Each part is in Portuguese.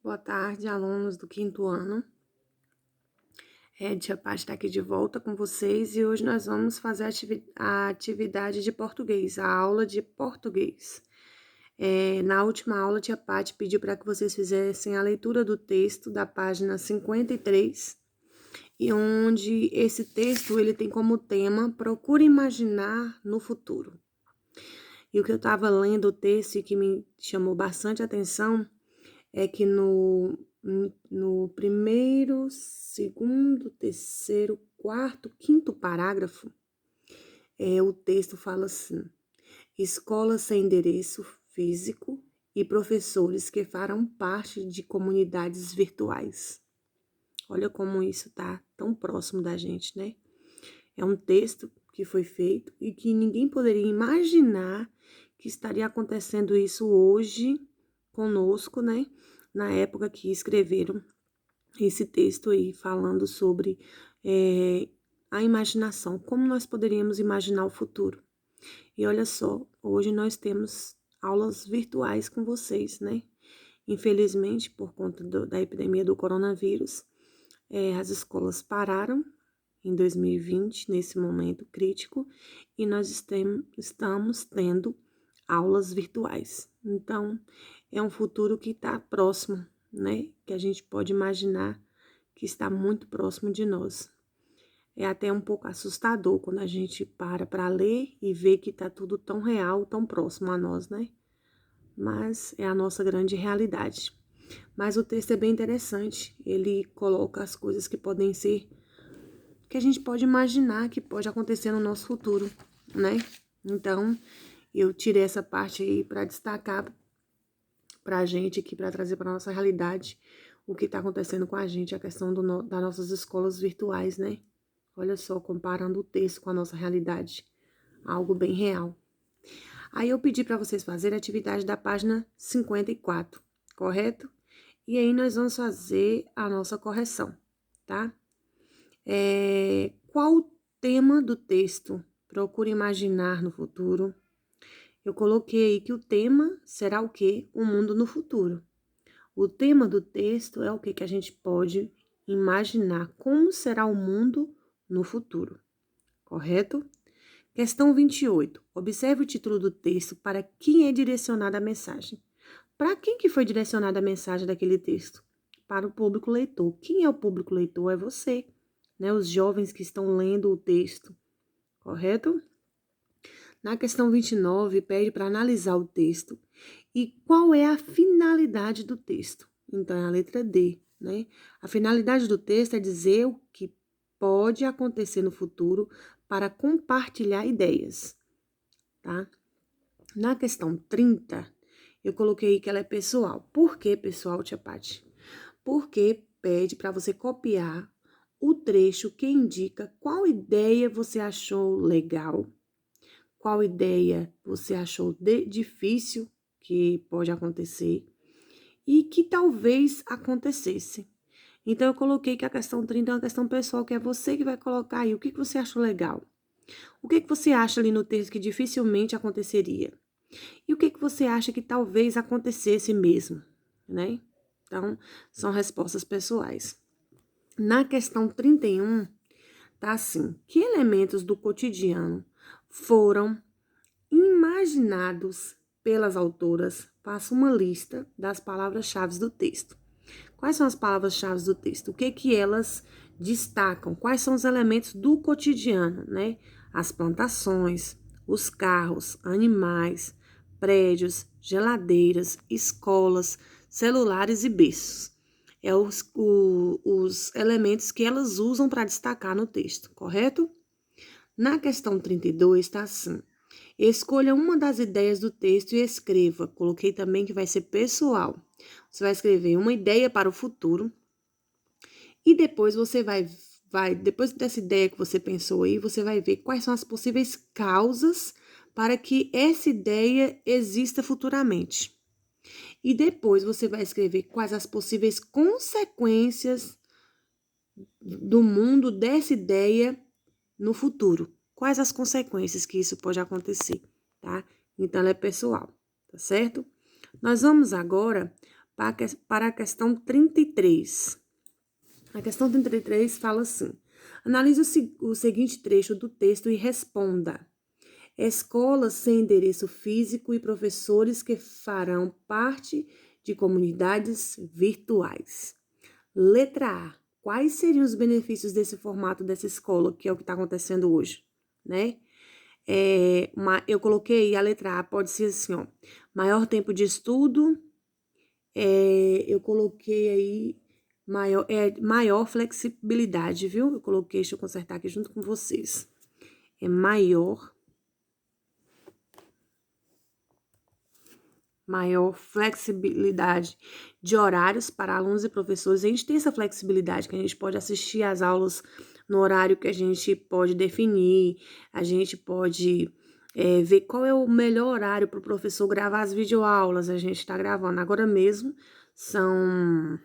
Boa tarde, alunos do quinto ano. Tia Paty está aqui de volta com vocês e hoje nós vamos fazer a atividade de português, a aula de português. Na última aula, Tia Paty pediu para que vocês fizessem a leitura do texto da página 53, e onde esse texto ele tem como tema Procure imaginar no futuro. E o que eu estava lendo o texto e que me chamou bastante atenção é que no primeiro, segundo, terceiro, quarto, quinto parágrafo, o texto fala assim: escolas sem endereço físico e professores que farão parte de comunidades virtuais. Olha como isso tá tão próximo da gente, né? É um texto que foi feito e que ninguém poderia imaginar que estaria acontecendo isso hoje conosco, né? Na época que escreveram esse texto aí, falando sobre a imaginação, como nós poderíamos imaginar o futuro. E olha só, hoje nós temos aulas virtuais com vocês, né? Infelizmente, por conta da epidemia do coronavírus, as escolas pararam em 2020, nesse momento crítico, e nós estamos tendo aulas virtuais. Então, é um futuro que está próximo, né? Que a gente pode imaginar que está muito próximo de nós. É até um pouco assustador quando a gente para ler e vê que está tudo tão real, tão próximo a nós, né? Mas é a nossa grande realidade. Mas o texto é bem interessante, ele coloca as coisas que podem ser, que a gente pode imaginar que pode acontecer no nosso futuro, né? Então, eu tirei essa parte aí para destacar pra gente aqui, para trazer para nossa realidade o que está acontecendo com a gente, a questão das nossas escolas virtuais, né? Olha só, comparando o texto com a nossa realidade, algo bem real. Aí eu pedi para vocês fazerem a atividade da página 54, correto? E aí nós vamos fazer a nossa correção, tá? Qual o tema do texto? Procure imaginar no futuro. Eu coloquei aí que o tema será o quê? O mundo no futuro. O tema do texto é o que a gente pode imaginar como será o mundo no futuro, correto? Questão 28. Observe o título do texto para quem é direcionada a mensagem. Para quem que foi direcionada a mensagem daquele texto? Para o público leitor. Quem é o público leitor? É você, né? Os jovens que estão lendo o texto, correto? Na questão 29, pede para analisar o texto e qual é a finalidade do texto. Então, é a letra D, né? A finalidade do texto é dizer o que pode acontecer no futuro para compartilhar ideias, tá? Na questão 30, eu coloquei que ela é pessoal. Por que pessoal, Tia Paty? Porque pede para você copiar o trecho que indica qual ideia você achou legal, qual ideia você achou difícil que pode acontecer e que talvez acontecesse. Então, eu coloquei que a questão 30 é uma questão pessoal, que é você que vai colocar aí o que você achou legal. O que você acha ali no texto que dificilmente aconteceria? E o que você acha que talvez acontecesse mesmo, né? Então, são respostas pessoais. Na questão 31, tá assim: que elementos do cotidiano foram imaginados pelas autoras? Faça uma lista das palavras-chave do texto. Quais são as palavras-chave do texto? O que elas destacam? Quais são os elementos do cotidiano, né? As plantações, os carros, animais, prédios, geladeiras, escolas, celulares e berços. É os elementos que elas usam para destacar no texto, correto? Na questão 32, está assim: escolha uma das ideias do texto e escreva. Coloquei também que vai ser pessoal. Você vai escrever uma ideia para o futuro e depois você depois dessa ideia que você pensou aí, você vai ver quais são as possíveis causas para que essa ideia exista futuramente. E depois você vai escrever quais as possíveis consequências do mundo dessa ideia no futuro. Quais as consequências que isso pode acontecer, tá? Então, ela é pessoal, tá certo? Nós vamos agora para a questão 33. A questão 33 fala assim: analise o seguinte trecho do texto e responda. Escolas sem endereço físico e professores que farão parte de comunidades virtuais. Letra A. Quais seriam os benefícios desse formato dessa escola, que é o que está acontecendo hoje, né? Eu coloquei a letra A, pode ser assim, ó, maior tempo de estudo, eu coloquei aí maior flexibilidade, viu? Eu coloquei, deixa eu consertar aqui junto com vocês. É maior flexibilidade de horários para alunos e professores. A gente tem essa flexibilidade, que a gente pode assistir às aulas no horário que a gente pode definir, a gente pode ver qual é o melhor horário para o professor gravar as videoaulas. A gente está gravando agora mesmo, são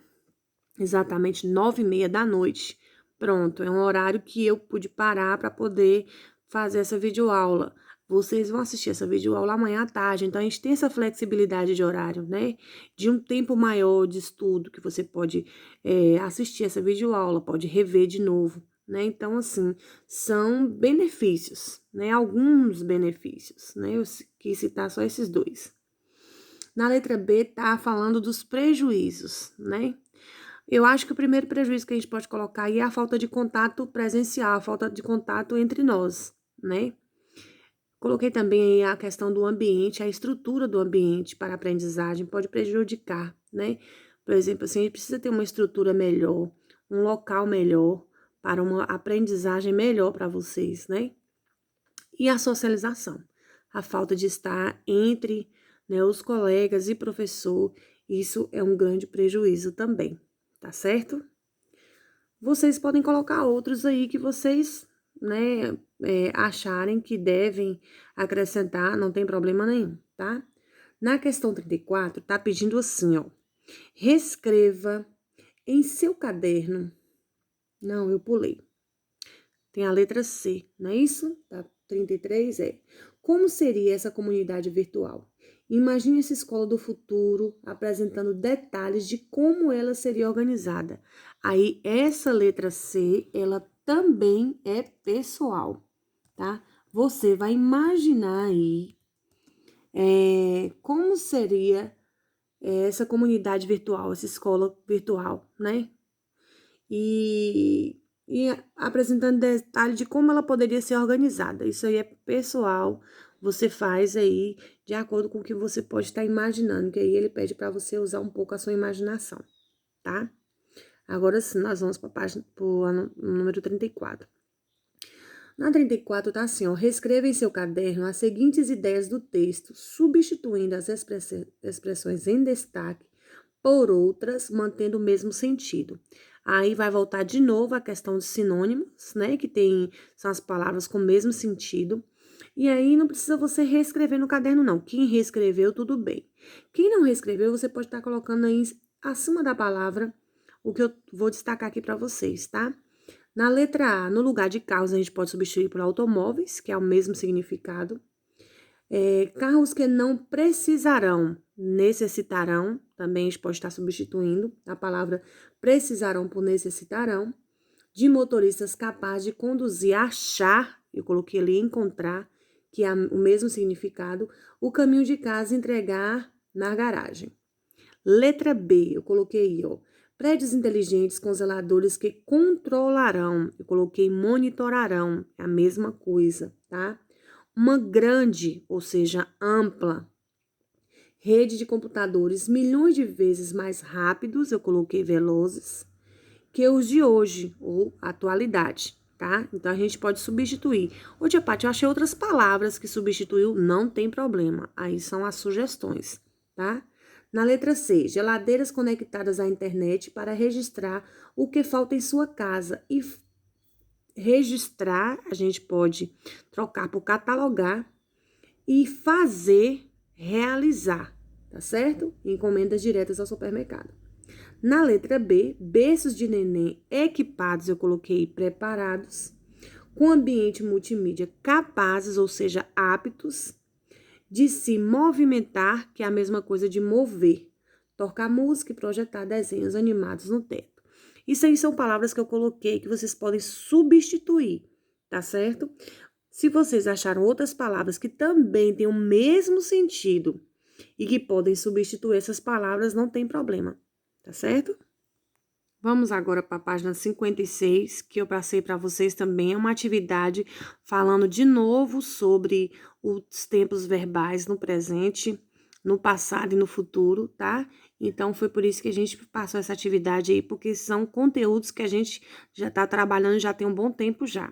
exatamente 9h30 da noite. Pronto, é um horário que eu pude parar para poder fazer essa videoaula. Vocês vão assistir essa videoaula amanhã à tarde, então a gente tem essa flexibilidade de horário, né? De um tempo maior de estudo que você pode assistir essa videoaula, pode rever de novo, né? Então, assim, são benefícios, né? Alguns benefícios, né? Eu quis citar só esses dois. Na letra B, tá falando dos prejuízos, né? Eu acho que o primeiro prejuízo que a gente pode colocar aí é a falta de contato presencial, a falta de contato entre nós, né? Coloquei também aí a questão do ambiente, a estrutura do ambiente para a aprendizagem pode prejudicar, né? Por exemplo, assim, a gente precisa ter uma estrutura melhor, um local melhor para uma aprendizagem melhor para vocês, né? E a socialização, a falta de estar entre, né, os colegas e professor, isso é um grande prejuízo também, tá certo? Vocês podem colocar outros aí que vocês, né, acharem que devem acrescentar, não tem problema nenhum, tá? Na questão 34, tá pedindo assim, ó. Reescreva em seu caderno. Não, eu pulei. Tem a letra C, não é isso? Tá, 33 é. Como seria essa comunidade virtual? Imagine essa escola do futuro apresentando detalhes de como ela seria organizada. Aí, essa letra C, ela também é pessoal, tá? Você vai imaginar aí como seria essa comunidade virtual, essa escola virtual, né? E apresentando detalhes de como ela poderia ser organizada. Isso aí é pessoal, você faz aí de acordo com o que você pode estar imaginando, que aí ele pede para você usar um pouco a sua imaginação, tá? Agora sim, nós vamos para a página, pro número 34. Na 34 tá assim, ó, reescreva em seu caderno as seguintes ideias do texto, substituindo as expressões em destaque por outras, mantendo o mesmo sentido. Aí vai voltar de novo a questão de sinônimos, né, que são as palavras com o mesmo sentido. E aí não precisa você reescrever no caderno, não. Quem reescreveu, tudo bem. Quem não reescreveu, você pode estar colocando aí acima da palavra o que eu vou destacar aqui para vocês, tá? Na letra A, no lugar de carros, a gente pode substituir por automóveis, que é o mesmo significado. Carros que não precisarão, necessitarão, também a gente pode estar substituindo a palavra precisarão por necessitarão. De motoristas capazes de conduzir, achar, eu coloquei ali encontrar, que é o mesmo significado, o caminho de casa entregar na garagem. Letra B, eu coloquei, ó, prédios inteligentes com zeladores que controlarão, eu coloquei monitorarão, é a mesma coisa, tá? Uma grande, ou seja, ampla, rede de computadores milhões de vezes mais rápidos, eu coloquei velozes, que os de hoje, ou atualidade, tá? Então, a gente pode substituir. Ô, tia Paty, eu achei outras palavras que substituiu, não tem problema. Aí são as sugestões, tá? Na letra C, geladeiras conectadas à internet para registrar o que falta em sua casa. E registrar, a gente pode trocar por catalogar e fazer, realizar, tá certo? Encomendas diretas ao supermercado. Na letra B, berços de neném equipados, eu coloquei preparados, com ambiente multimídia capazes, ou seja, aptos, de se movimentar, que é a mesma coisa de mover. tocar música e projetar desenhos animados no teto. Isso aí são palavras que eu coloquei que vocês podem substituir, tá certo? Se vocês acharam outras palavras que também têm o mesmo sentido e que podem substituir essas palavras, não tem problema, tá certo? Vamos agora para a página 56, que eu passei para vocês também. É uma atividade falando de novo sobre os tempos verbais no presente, no passado e no futuro, tá? Então, foi por isso que a gente passou essa atividade aí, porque são conteúdos que a gente já está trabalhando já tem um bom tempo já.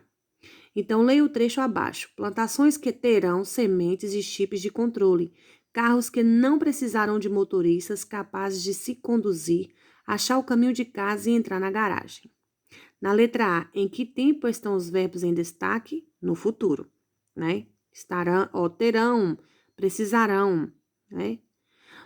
Então, leia o trecho abaixo. Plantações que terão sementes e chips de controle. Carros que não precisarão de motoristas capazes de se conduzir, achar o caminho de casa e entrar na garagem. Na letra A, em que tempo estão os verbos em destaque? No futuro, né? Estarão, terão, precisarão, né?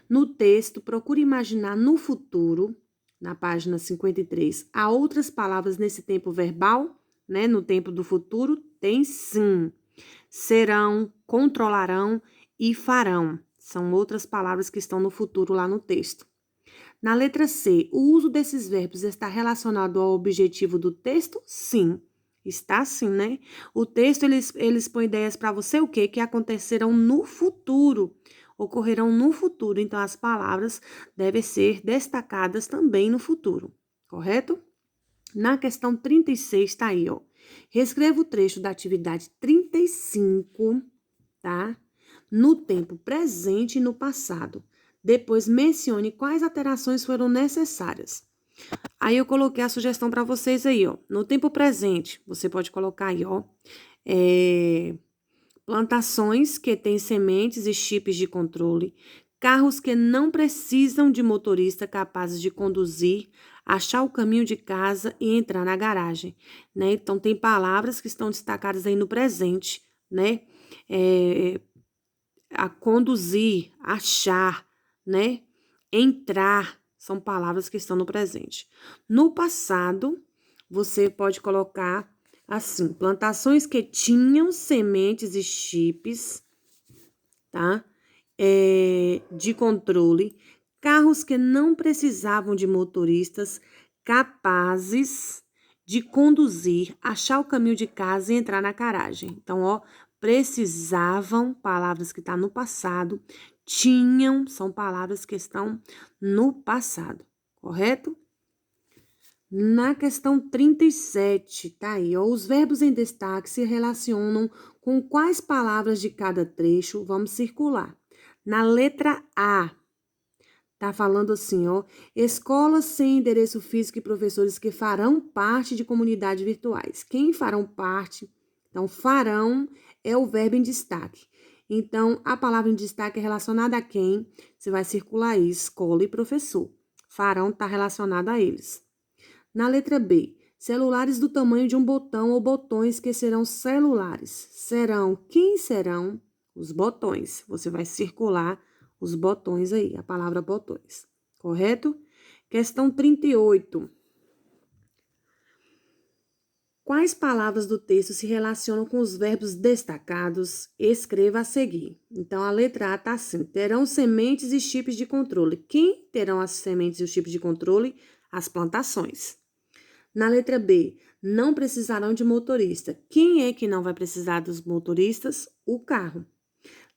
No texto, procure imaginar no futuro, na página 53, há outras palavras nesse tempo verbal, né? No tempo do futuro, tem sim. Serão, controlarão e farão. São outras palavras que estão no futuro lá no texto. Na letra C, o uso desses verbos está relacionado ao objetivo do texto? Sim. Está sim, né? O texto, eles põem ideias para você o quê? Que acontecerão no futuro. Ocorrerão no futuro. Então, as palavras devem ser destacadas também no futuro. Correto? Na questão 36, tá aí, ó. Reescreva o trecho da atividade 35, tá? No tempo presente e no passado. Depois, mencione quais alterações foram necessárias. Aí, eu coloquei a sugestão para vocês aí, ó. No tempo presente, você pode colocar aí, ó. Plantações que têm sementes e chips de controle. Carros que não precisam de motorista capazes de conduzir, achar o caminho de casa e entrar na garagem, né? Então, tem palavras que estão destacadas aí no presente, né? A conduzir, achar, né? Entrar, são palavras que estão no presente. No passado, você pode colocar assim, plantações que tinham sementes e chips, tá? De controle, carros que não precisavam de motoristas capazes de conduzir, achar o caminho de casa e entrar na garagem. Então, ó, precisavam, palavras que estão no passado, tinham, são palavras que estão no passado, correto? Na questão 37, tá aí, ó, os verbos em destaque se relacionam com quais palavras de cada trecho? Vamos circular. Na letra A, tá falando assim, ó, escolas sem endereço físico e professores que farão parte de comunidades virtuais. Quem farão parte? Então, farão é o verbo em destaque. Então, a palavra em destaque é relacionada a quem? Você vai circular aí, escola e professor. Farão está relacionado a eles. Na letra B, celulares do tamanho de um botão ou botões que serão celulares. Serão, quem serão? Os botões. Você vai circular os botões aí, a palavra botões. Correto? Questão 38. Quais palavras do texto se relacionam com os verbos destacados? Escreva a seguir. Então, a letra A está assim: terão sementes e chips de controle. Quem terão as sementes e os chips de controle? As plantações. Na letra B, não precisarão de motorista. Quem é que não vai precisar dos motoristas? O carro.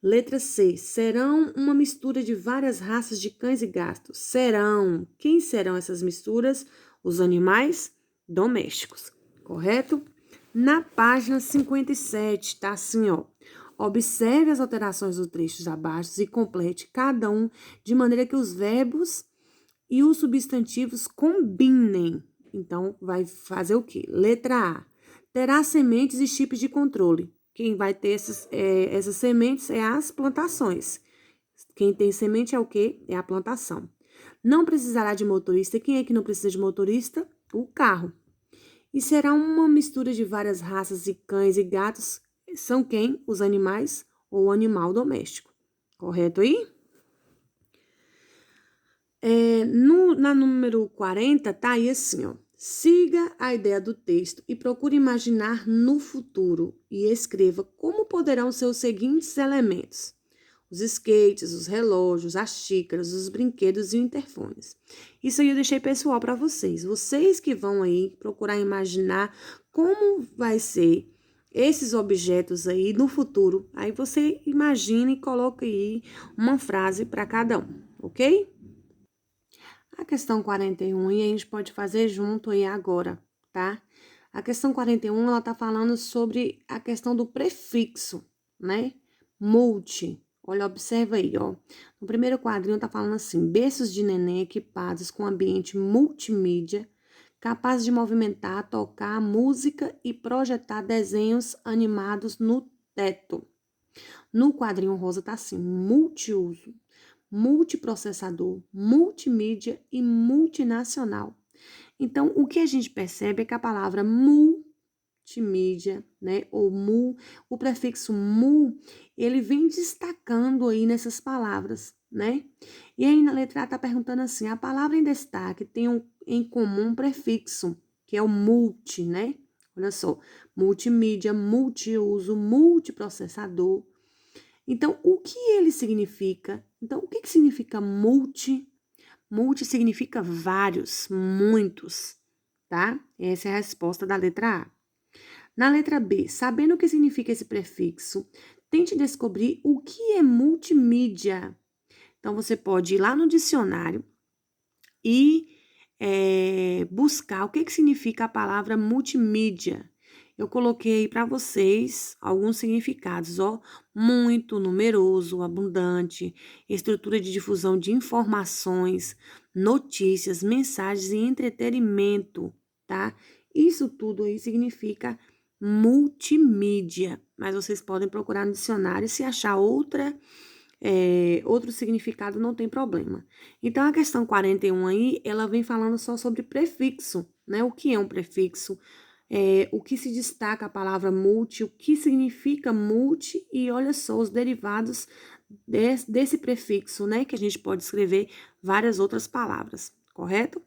Letra C, serão uma mistura de várias raças de cães e gatos. Serão. Quem serão essas misturas? Os animais domésticos, correto? Na página 57, tá assim, ó. Observe as alterações dos trechos abaixo e complete cada um de maneira que os verbos e os substantivos combinem. Então, vai fazer o quê? Letra A. Terá sementes e chips de controle. Quem vai ter essas sementes é as plantações. Quem tem semente é o quê? É a plantação. Não precisará de motorista. Quem é que não precisa de motorista? O carro. E será uma mistura de várias raças de cães e gatos. São quem? Os animais ou o animal doméstico. Correto aí? Na número 40, tá aí assim, ó. Siga a ideia do texto e procure imaginar no futuro e escreva como poderão ser os seguintes elementos. os skates, os relógios, as xícaras, os brinquedos e os interfones. Isso aí eu deixei pessoal para vocês. Vocês que vão aí procurar imaginar como vai ser esses objetos aí no futuro. Aí você imagina e coloca aí uma frase para cada um, ok? A questão 41 e a gente pode fazer junto aí agora, tá? A questão 41, ela tá falando sobre a questão do prefixo, né? Multi. Olha, observa aí, ó. No primeiro quadrinho tá falando assim: berços de neném equipados com ambiente multimídia, capazes de movimentar, tocar música e projetar desenhos animados no teto. No quadrinho rosa tá assim: multiuso, multiprocessador, multimídia e multinacional. Então, o que a gente percebe é que a palavra multimídia, né, ou o prefixo mu, ele vem destacando aí nessas palavras, né? E aí na letra A tá perguntando assim: a palavra em destaque tem em comum um prefixo, que é o multi, né? Olha só, multimídia, multiuso, multiprocessador. Então, o que ele significa? Então, o que significa multi? Multi significa vários, muitos, tá? Essa é a resposta da letra A. Na letra B, sabendo o que significa esse prefixo, tente descobrir o que é multimídia. Então, você pode ir lá no dicionário e buscar o que significa a palavra multimídia. Eu coloquei para vocês alguns significados, ó, muito, numeroso, abundante, estrutura de difusão de informações, notícias, mensagens e entretenimento, tá? Isso tudo aí significa multimídia, mas vocês podem procurar no dicionário, se achar outro significado, não tem problema. Então, a questão 41 aí, ela vem falando só sobre prefixo, né? O que é um prefixo? O que se destaca a palavra multi, o que significa multi, e olha só os derivados desse prefixo, né? Que a gente pode escrever várias outras palavras, correto?